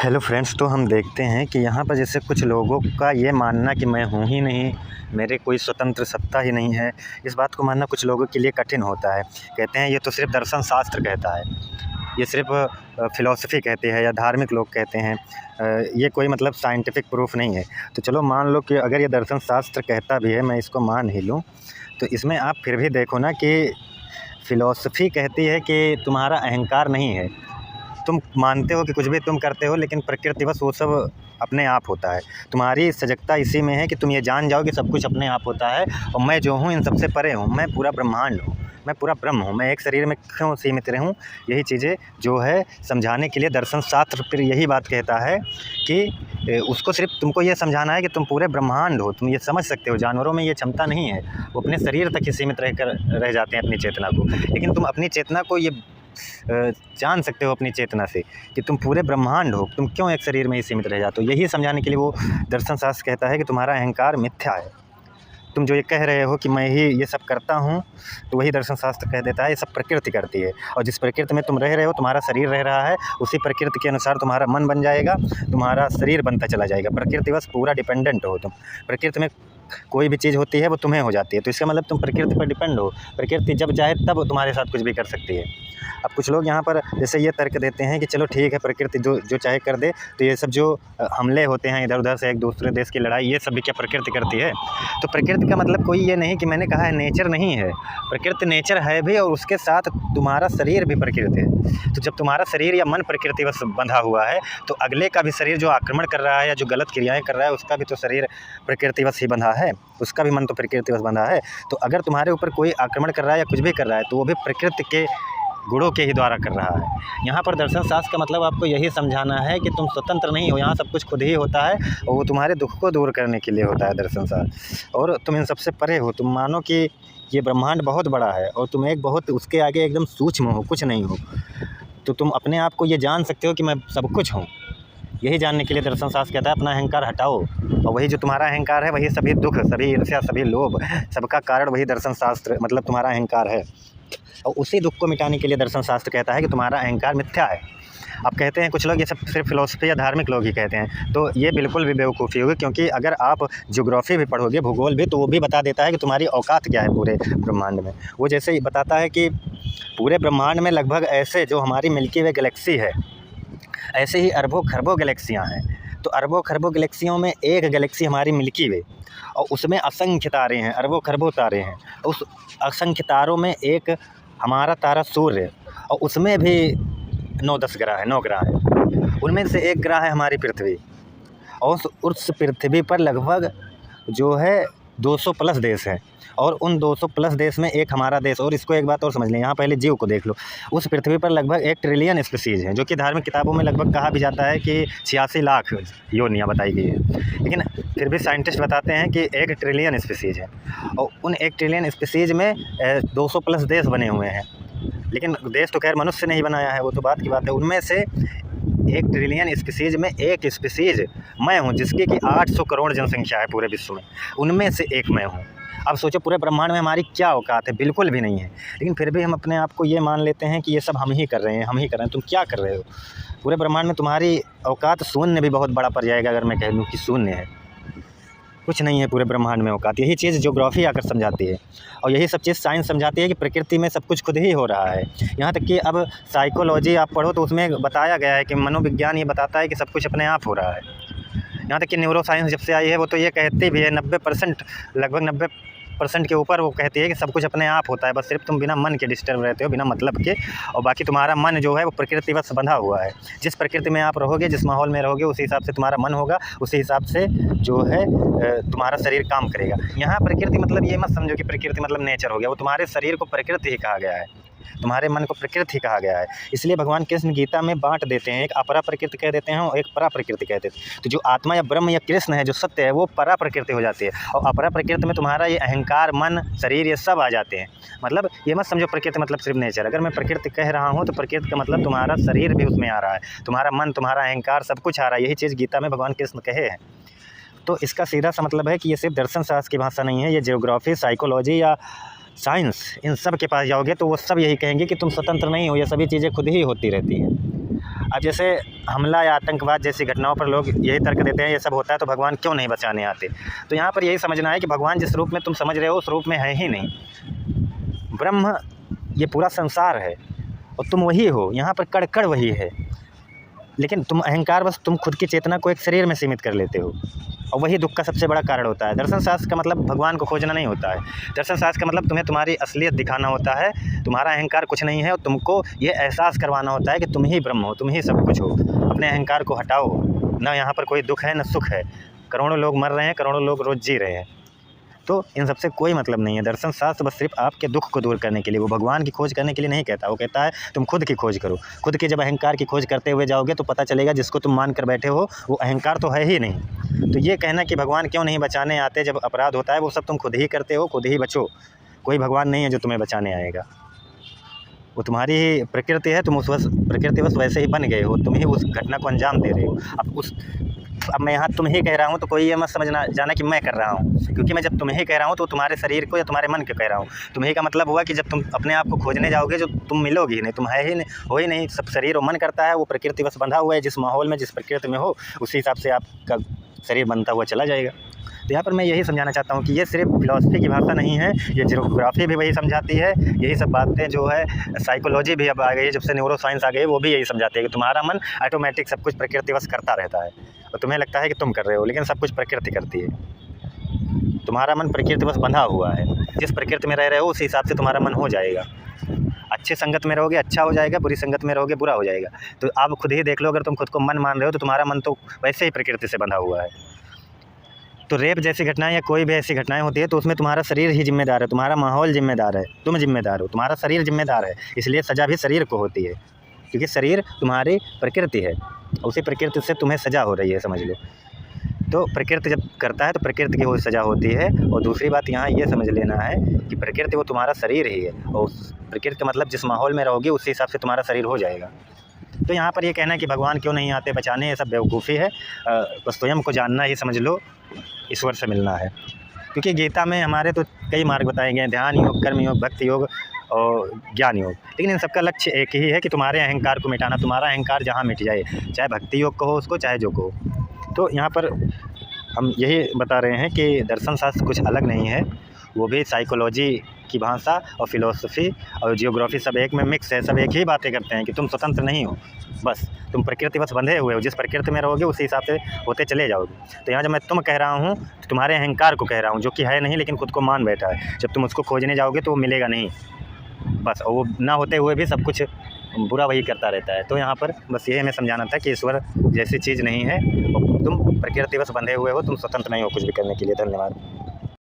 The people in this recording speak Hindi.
हेलो फ्रेंड्स, तो हम देखते हैं कि यहाँ पर जैसे कुछ लोगों का ये मानना कि मैं हूँ ही नहीं, मेरे कोई स्वतंत्र सत्ता ही नहीं है, इस बात को मानना कुछ लोगों के लिए कठिन होता है। कहते हैं ये तो सिर्फ़ दर्शन शास्त्र कहता है, ये सिर्फ़ फ़िलॉसफ़ी कहती है या धार्मिक लोग कहते हैं, ये कोई मतलब साइंटिफ़िक प्रूफ़ नहीं है। तो चलो मान लो कि अगर ये दर्शन शास्त्र कहता भी है, मैं इसको मान ही लूँ, तो इसमें आप फिर भी देखो ना कि फ़िलॉसफ़ी कहती है कि तुम्हारा अहंकार नहीं है। तुम मानते हो कि कुछ भी तुम करते हो, लेकिन प्रकृतिवश वो सब अपने आप होता है। तुम्हारी सजगता इसी में है कि तुम ये जान जाओ कि सब कुछ अपने आप होता है और मैं जो हूँ इन सबसे परे हूँ, मैं पूरा ब्रह्मांड हूँ, मैं पूरा ब्रह्म हूँ, मैं एक शरीर में क्यों सीमित रहूँ। यही चीज़ें जो है समझाने के लिए दर्शन शास्त्र फिर यही बात कहता है कि उसको सिर्फ तुमको ये समझाना है कि तुम पूरे ब्रह्मांड हो, तुम ये समझ सकते हो। जानवरों में ये क्षमता नहीं है, वो अपने शरीर तक ही सीमित रह जाते हैं अपनी चेतना को, लेकिन तुम अपनी चेतना को ये जान सकते हो अपनी चेतना से कि तुम पूरे ब्रह्मांड हो, तुम क्यों एक शरीर में ही सीमित रह जाते हो। यही समझाने के लिए वो दर्शन शास्त्र कहता है कि तुम्हारा अहंकार मिथ्या है। तुम जो ये कह रहे हो कि मैं ही ये सब करता हूँ, तो वही दर्शन शास्त्र कह देता है ये सब प्रकृति करती है, और जिस प्रकृति में तुम रह रहे हो, तुम्हारा शरीर रह रहा है, उसी प्रकृति के अनुसार तुम्हारा मन बन जाएगा, तुम्हारा शरीर बनता चला जाएगा। प्रकृति बस पूरा डिपेंडेंट हो तुम। प्रकृति में कोई भी चीज़ होती है वो तुम्हें हो जाती है, तो इसका मतलब तुम प्रकृति पर डिपेंड हो। प्रकृति जब चाहे तब तुम्हारे साथ कुछ भी कर सकती है। अब कुछ लोग यहाँ पर जैसे ये तर्क देते हैं कि चलो ठीक है, प्रकृति जो चाहे कर दे, तो ये सब जो हमले होते हैं इधर उधर से, एक दूसरे देश की लड़ाई, ये सब भी क्या प्रकृति करती है? तो प्रकृति का मतलब कोई ये नहीं कि मैंने कहा है नेचर नहीं है। प्रकृति नेचर है भी, और उसके साथ तुम्हारा शरीर भी प्रकृति है। तो जब तुम्हारा शरीर या मन प्रकृति बस बंधा हुआ है, तो अगले का भी शरीर जो आक्रमण कर रहा है या जो गलत क्रियाएँ कर रहा है, उसका भी तो शरीर प्रकृति बस ही बंधा है, उसका भी मन तो प्रकृति बस बंधा है। तो अगर तुम्हारे ऊपर कोई आक्रमण कर रहा है या कुछ भी कर रहा है, तो वो भी प्रकृति के गुणों के ही द्वारा कर रहा है। यहाँ पर दर्शन शास्त्र का मतलब आपको यही समझाना है कि तुम स्वतंत्र नहीं हो, यहाँ सब कुछ खुद ही होता है, और वो तुम्हारे दुख को दूर करने के लिए होता है दर्शन शास्त्र। और तुम इन सबसे परे हो, तुम मानो कि ये ब्रह्मांड बहुत बड़ा है और तुम एक बहुत उसके आगे एकदम सूक्ष्म हो, कुछ नहीं हो। तो तुम अपने आप को ये जान सकते हो कि मैं सब कुछ हूँ। यही जानने के लिए दर्शन शास्त्र कहता है अपना अहंकार हटाओ, और वही जो तुम्हारा अहंकार है, वही सभी दुख, सभी ईर्ष्या, सभी लोभ, सबका कारण वही दर्शन शास्त्र मतलब तुम्हारा अहंकार है। और उसी दुख को मिटाने के लिए दर्शन शास्त्र कहता है कि तुम्हारा अहंकार मिथ्या है। अब कहते हैं कुछ लोग ये सब सिर्फ फिलॉसफी या धार्मिक लोग ही कहते हैं, तो ये बिल्कुल भी बेवकूफ़ी होगी, क्योंकि अगर आप ज्योग्राफी भी पढ़ोगे, भूगोल भी, तो वो भी बता देता है कि तुम्हारी औकात क्या है पूरे ब्रह्मांड में। वो जैसे ही बताता है कि पूरे ब्रह्मांड में लगभग ऐसे जो हमारी मिल्की वे गैलेक्सी है, ऐसे ही अरबों खरबों गैलेक्सियाँ हैं। तो अरबों खरबों गैलेक्सियों में एक गैलेक्सी हमारी मिल्की वे, और उसमें असंख्य तारे हैं, अरबों खरबों तारे हैं। उस असंख्य तारों में एक हमारा तारा सूर्य, और उसमें भी 9-10 ग्रह हैं, 9 ग्रह हैं। उनमें से एक ग्रह है हमारी पृथ्वी, और उस पृथ्वी पर लगभग जो है 200 प्लस देश हैं, और उन 200 प्लस देश में एक हमारा देश। और इसको एक बात और समझ लें, यहाँ पहले जीव को देख लो। उस पृथ्वी पर लगभग 1 ट्रिलियन स्पीसीज़ हैं, जो कि धार्मिक किताबों में लगभग कहा भी जाता है कि 86 लाख योनियाँ बताई गई है, लेकिन फिर भी साइंटिस्ट बताते हैं कि 1 ट्रिलियन स्पीसीज़ है। और उन 1 ट्रिलियन स्पीसीज़ में 200 प्लस देश बने हुए हैं, लेकिन देश तो खैर मनुष्य ने ही बनाया है, वो तो बात की बात है। उनमें से 1 ट्रिलियन स्पीसीज़ में एक स्पीसीज़ मैं हूँ, जिसकी कि 800 करोड़ जनसंख्या है पूरे विश्व में, उनमें से एक मैं हूँ। अब सोचो पूरे ब्रह्मांड में हमारी क्या औकात है? बिल्कुल भी नहीं है, लेकिन फिर भी हम अपने आप को ये मान लेते हैं कि ये सब हम ही कर रहे हैं, हम ही कर रहे हैं। तुम क्या कर रहे हो? पूरे ब्रह्मांड में तुम्हारी औकात शून्य भी बहुत बड़ा पड़ जाएगा अगर मैं कह दूँ कि शून्य है, कुछ नहीं है पूरे ब्रह्मांड में औकात। यही चीज़ ज्योग्राफी आकर समझाती है, और यही सब चीज़ साइंस समझाती है कि प्रकृति में सब कुछ खुद ही हो रहा है। यहाँ तक कि अब साइकोलॉजी आप पढ़ो तो उसमें बताया गया है कि मनोविज्ञान ये बताता है कि सब कुछ अपने आप हो रहा है। यहाँ तक कि न्यूरो साइंस जब से आई है, वो तो ये कहती भी है, 90% लगभग 90% के ऊपर वो कहती है कि सब कुछ अपने आप होता है, बस सिर्फ तुम बिना मन के डिस्टर्ब रहते हो, बिना मतलब के। और बाकी तुम्हारा मन जो है वो प्रकृति बस बंधा हुआ है। जिस प्रकृति में आप रहोगे, जिस माहौल में रहोगे, उसी हिसाब से तुम्हारा मन होगा, उसी हिसाब से जो है तुम्हारा शरीर काम करेगा। यहाँ प्रकृति मतलब ये मत समझो कि प्रकृति मतलब नेचर हो गया, वो तुम्हारे शरीर को प्रकृति ही कहा गया है, तुम्हारे मन को प्रकृति कहा गया है। इसलिए भगवान कृष्ण गीता में बांट देते हैं, एक अपरा प्रकृति कह देते हैं और एक परा प्रकृति कहते हैं। तो जो आत्मा या ब्रह्म या कृष्ण है, जो सत्य है, वो परा प्रकृति हो जाती है, और अपरा प्रकृति में तुम्हारा ये अहंकार, मन, शरीर, ये सब आ जाते हैं। मतलब ये मत समझो प्रकृति मतलब सिर्फ नेचर। अगर मैं प्रकृति कह रहा हूँ तो प्रकृति का मतलब तुम्हारा शरीर भी उसमें आ रहा है, तुम्हारा मन, तुम्हारा अहंकार, सब कुछ आ रहा है। यही चीज़ गीता में भगवान कृष्ण कहे हैं। तो इसका सीधा सा मतलब है कि ये सिर्फ दर्शन शास्त्र की भाषा नहीं है, ये ज्योग्राफी, साइकोलॉजी या साइंस, इन सब के पास जाओगे तो वो सब यही कहेंगे कि तुम स्वतंत्र नहीं हो, ये सभी चीज़ें खुद ही होती रहती हैं। अब जैसे हमला या आतंकवाद जैसी घटनाओं पर लोग यही तर्क देते हैं ये सब होता है तो भगवान क्यों नहीं बचाने आते। तो यहाँ पर यही समझना है कि भगवान जिस रूप में तुम समझ रहे हो उस रूप में है ही नहीं। ब्रह्म ये पूरा संसार है और तुम वही हो, यहाँ पर कण कण वही है, लेकिन तुम अहंकार बस तुम खुद की चेतना को एक शरीर में सीमित कर लेते हो और वही दुख का सबसे बड़ा कारण होता है। दर्शन शास्त्र का मतलब भगवान को खोजना नहीं होता है। दर्शन शास्त्र का मतलब तुम्हें तुम्हारी असलियत दिखाना होता है, तुम्हारा अहंकार कुछ नहीं है और तुमको ये एहसास करवाना होता है कि तुम ही ब्रह्म हो, तुम ही सब कुछ हो। अपने अहंकार को हटाओ, ना यहाँ पर कोई दुख है न सुख है। करोड़ों लोग मर रहे हैं, करोड़ों लोग रोज़ जी रहे हैं, तो इन सबसे कोई मतलब नहीं है। दर्शन शास्त्र बस सिर्फ आपके दुख को दूर करने के लिए, वो भगवान की खोज करने के लिए नहीं कहता। वो कहता है तुम खुद की खोज करो। खुद की जब अहंकार की खोज करते हुए जाओगे तो पता चलेगा जिसको तुम मान कर बैठे हो वो अहंकार तो है ही नहीं। तो ये कहना कि भगवान क्यों नहीं बचाने आते जब अपराध होता है, वो सब तुम खुद ही करते हो, खुद ही बचो। कोई भगवान नहीं है जो तुम्हें बचाने आएगा, वो तुम्हारी ही प्रकृति है। तुम उस प्रकृति बस वैसे ही बन गए हो, तुम ही उस घटना को अंजाम दे रहे हो। अब मैं यहाँ तुम ही कह रहा हूँ तो कोई ये मत समझना जाना कि मैं कर रहा हूँ, क्योंकि मैं जब तुम्हें कह रहा हूँ तो तुम्हारे शरीर को या तुम्हारे मन को कह रहा हूँ। तुम्हें का मतलब हुआ कि जब तुम अपने आप को खोजने जाओगे जो तुम मिलोगे ही नहीं, तुम है ही नहीं, हो ही नहीं। सब शरीर और मन करता है, वो प्रकृति बस बंधा हुआ है। जिस माहौल में जिस प्रकृति में हो उसी हिसाब से आपका शरीर बनता हुआ चला जाएगा। तो यहाँ पर मैं यही समझाना चाहता हूँ कि ये सिर्फ फिलॉसफी की भाषा नहीं है, ये ज्योग्राफी भी वही समझाती है। यही सब बातें जो है साइकोलॉजी भी अब आ गई है, जब से न्यूरो साइंस आ गई है वो भी यही समझाती है कि तुम्हारा मन ऑटोमेटिक सब कुछ प्रकृति बस करता रहता है और तुम्हें लगता है कि तुम कर रहे हो, लेकिन सब कुछ प्रकृति करती है। तुम्हारा मन प्रकृति बस बंधा हुआ है, जिस प्रकृति में रह रहे हो उस हिसाब से तुम्हारा मन हो जाएगा। अच्छी संगत में रहोगे अच्छा हो जाएगा, बुरी संगत में रहोगे बुरा हो जाएगा। तो आप खुद ही देख लो, अगर तुम खुद को मन मान रहे हो तो तुम्हारा मन तो वैसे ही प्रकृति से बंधा हुआ है। तो रेप जैसी घटनाएं या कोई भी ऐसी घटनाएं होती है तो उसमें तुम्हारा शरीर ही जिम्मेदार है, तुम्हारा माहौल जिम्मेदार है, तुम जिम्मेदार हो, तुम्हारा शरीर जिम्मेदार है। इसलिए सज़ा भी शरीर को होती है, क्योंकि शरीर तुम्हारी प्रकृति है, उसी प्रकृति से तुम्हें सज़ा हो रही है, समझ लो। तो प्रकृति जब करता है तो प्रकृति की वो सज़ा होती है। और दूसरी बात यहाँ ये समझ लेना है कि प्रकृति वो तुम्हारा शरीर ही है, और उस प्रकृति मतलब जिस माहौल में रहोगे उसी हिसाब से तुम्हारा शरीर हो जाएगा। तो यहाँ पर ये कहना है कि भगवान क्यों नहीं आते बचाने, ये सब बेवकूफ़ी है। बस स्वयं को जानना ही समझ लो ईश्वर से मिलना है। क्योंकि गीता में हमारे तो कई मार्ग बताए गए हैं, ध्यान योग, कर्म योग, भक्ति योग और ज्ञान योग, लेकिन इन सबका लक्ष्य एक ही है कि तुम्हारे अहंकार को मिटाना। तुम्हारा अहंकार जहाँ मिट जाए, चाहे भक्ति योग कहो उसको, चाहे जो कहो। तो यहाँ पर हम यही बता रहे हैं कि दर्शन शास्त्र कुछ अलग नहीं है, वो भी साइकोलॉजी की भाषा और फिलोसफी और जियोग्राफी सब एक में मिक्स है। सब एक ही बातें करते हैं कि तुम स्वतंत्र नहीं हो, बस तुम प्रकृति बस बंधे हुए हो, जिस प्रकृति में रहोगे उसी हिसाब से होते चले जाओगे। तो यहाँ जब मैं तुम कह रहा हूँ तो तुम्हारे अहंकार को कह रहा हूँ, जो कि है नहीं लेकिन खुद को मान बैठा है। जब तुम उसको खोजने जाओगे तो वो मिलेगा नहीं, बस। और वो ना होते हुए भी सब कुछ बुरा वही करता रहता है। तो यहाँ पर बस ये हमें समझाना था कि ईश्वर जैसी चीज़ नहीं है, तुम प्रकृति बस बंधे हुए हो, तुम स्वतंत्र नहीं हो कुछ भी करने के लिए। धन्यवाद।